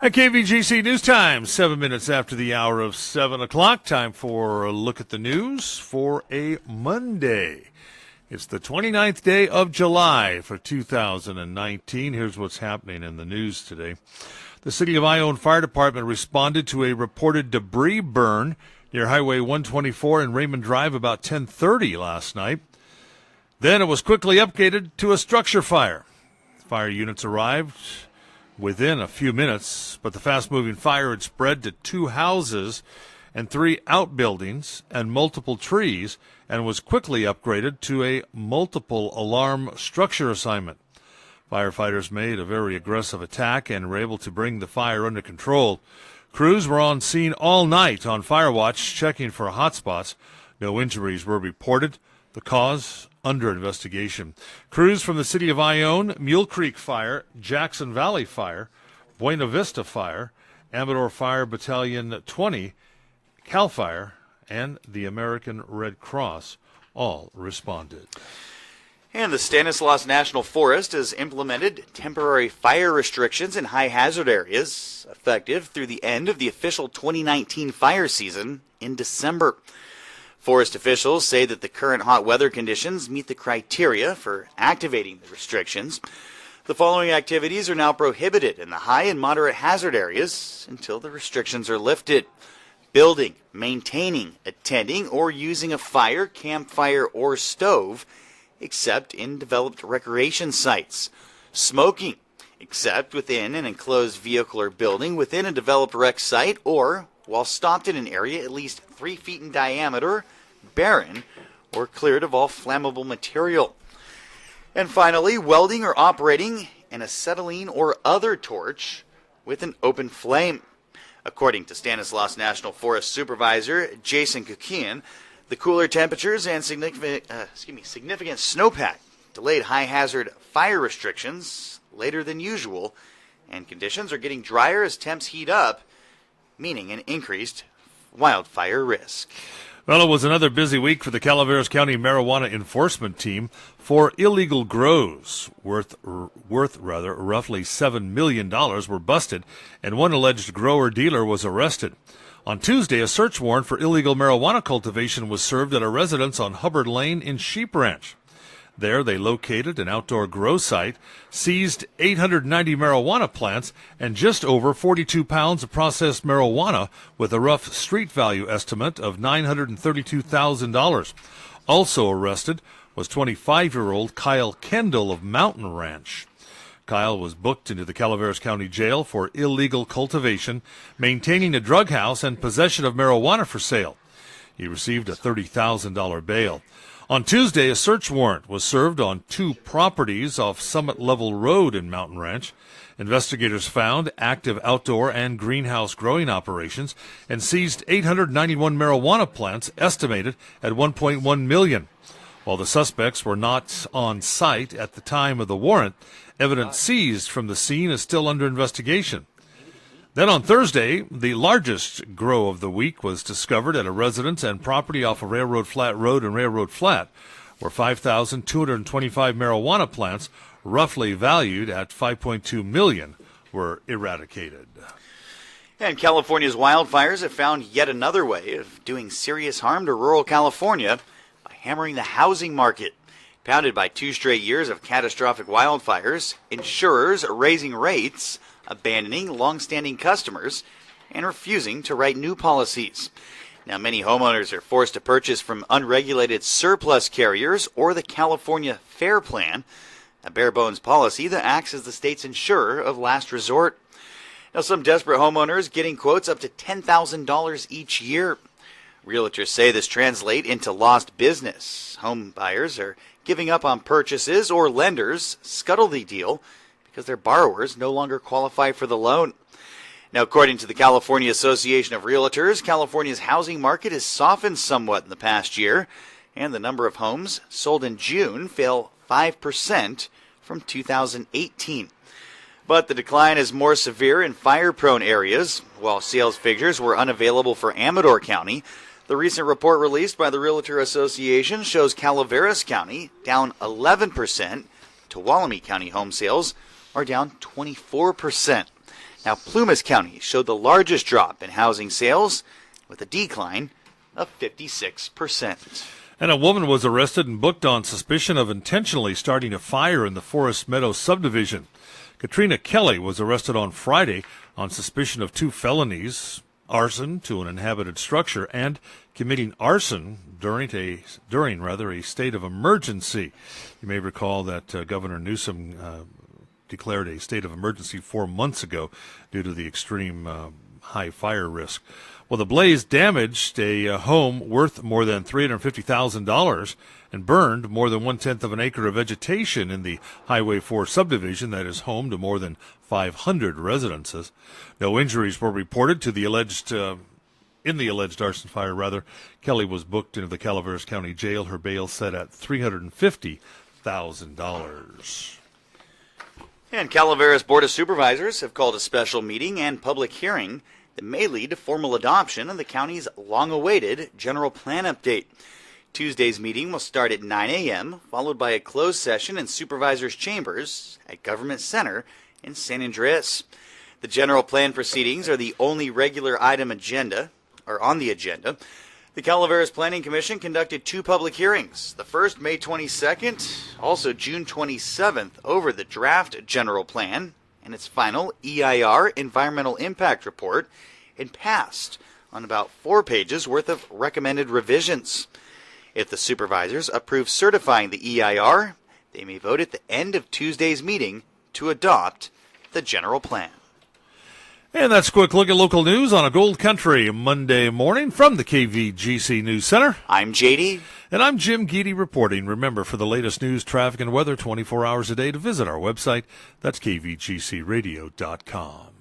At KVGC News Time, 7 minutes after the hour of 7 o'clock. Time for a look at the news for a Monday. It's the 29th day of July for 2019. Here's what's happening in the news today. The City of Ione Fire Department responded to a reported debris burn near Highway 124 and Raymond Drive about 10:30 last night. Then it was quickly upgraded to a structure fire. Fire units arrived within a few minutes, but the fast-moving fire had spread to 2 houses and 3 outbuildings and multiple trees and was quickly upgraded to a multiple alarm structure assignment. Firefighters made a very aggressive attack and were able to bring the fire under control. Crews were on scene all night on fire watch, checking for hotspots. No injuries were reported. The cause under investigation. Crews from the City of Ione, Mule Creek Fire, Jackson Valley Fire, Buena Vista Fire, Amador Fire Battalion 20, CAL FIRE, and the American Red Cross all responded. And the Stanislaus National Forest has implemented temporary fire restrictions in high-hazard areas, effective through the end of the official 2019 fire season in December. Forest officials say that the current hot weather conditions meet the criteria for activating the restrictions. The following activities are now prohibited in the high and moderate hazard areas until the restrictions are lifted: building, maintaining, attending, or using a fire, campfire, or stove, except in developed recreation sites; smoking, except within an enclosed vehicle or building within a developed rec site, or while stopped in an area at least 3 feet in diameter, barren, or cleared of all flammable material. And finally, welding or operating an acetylene or other torch with an open flame. According to Stanislaus National Forest Supervisor Jason Kukian, the cooler temperatures and significant snowpack delayed high-hazard fire restrictions later than usual, and conditions are getting drier as temps heat up, meaning an increased wildfire risk. Well, it was another busy week for the Calaveras County Marijuana Enforcement Team. 4 illegal grows worth roughly $7 million were busted, and 1 alleged grower-dealer was arrested. On Tuesday, a search warrant for illegal marijuana cultivation was served at a residence on Hubbard Lane in Sheep Ranch. There, they located an outdoor grow site, seized 890 marijuana plants, and just over 42 pounds of processed marijuana with a rough street value estimate of $932,000. Also arrested was 25-year-old Kyle Kendall of Mountain Ranch. Kyle was booked into the Calaveras County Jail for illegal cultivation, maintaining a drug house, and possession of marijuana for sale. He received a $30,000 bail. On Tuesday, a search warrant was served on 2 properties off Summit Level Road in Mountain Ranch. Investigators found active outdoor and greenhouse growing operations and seized 891 marijuana plants estimated at $1.1 million. While the suspects were not on site at the time of the warrant, evidence seized from the scene is still under investigation. Then on Thursday, the largest grow of the week was discovered at a residence and property off of Railroad Flat Road and Railroad Flat, where 5,225 marijuana plants, roughly valued at $5.2 million, were eradicated. And California's wildfires have found yet another way of doing serious harm to rural California by hammering the housing market. Pounded by 2 straight years of catastrophic wildfires, insurers are raising rates, abandoning long-standing customers, and refusing to write new policies. Now, many homeowners are forced to purchase from unregulated surplus carriers or the California Fair Plan, a bare-bones policy that acts as the state's insurer of last resort. Now, some desperate homeowners getting quotes up to $10,000 each year. Realtors say this translates into lost business. Home buyers are giving up on purchases, or lenders scuttle the deal because their borrowers no longer qualify for the loan. Now, according to the California Association of Realtors, California's housing market has softened somewhat in the past year, and the number of homes sold in June fell 5% from 2018. But the decline is more severe in fire-prone areas. While sales figures were unavailable for Amador County, the recent report released by the Realtor Association shows Calaveras County down 11%. Tuolumne County home sales are down 24%. Now, Plumas County showed the largest drop in housing sales with a decline of 56%. And a woman was arrested and booked on suspicion of intentionally starting a fire in the Forest Meadows subdivision. Katrina Kelly was arrested on Friday on suspicion of 2 felonies, arson to an inhabited structure and committing arson during a state of emergency. You may recall that Governor Newsom declared a state of emergency 4 months ago due to the extreme high fire risk. Well, the blaze damaged a home worth more than $350,000 and burned more than 1/10 of an acre of vegetation in the Highway 4 subdivision that is home to more than 500 residences. No injuries were reported to the alleged arson fire. Kelly was booked into the Calaveras County Jail. Her bail set at $350,000. And Calaveras Board of Supervisors have called a special meeting and public hearing that may lead to formal adoption of the county's long-awaited general plan update. Tuesday's meeting will start at 9 a.m., followed by a closed session in Supervisors' Chambers at Government Center in San Andreas. The general plan proceedings are the only regular item on the agenda. The Calaveras Planning Commission conducted 2 public hearings. The first, May 22nd, also June 27th, over the draft general plan and its final EIR, Environmental Impact Report, and passed on about 4 pages worth of recommended revisions. If the supervisors approve certifying the EIR, they may vote at the end of Tuesday's meeting to adopt the general plan. And that's a quick look at local news on a Gold Country Monday morning from the KVGC News Center. I'm JD. And I'm Jim Geedy reporting. Remember, for the latest news, traffic, and weather 24 hours a day, to visit our website. That's kvgcradio.com.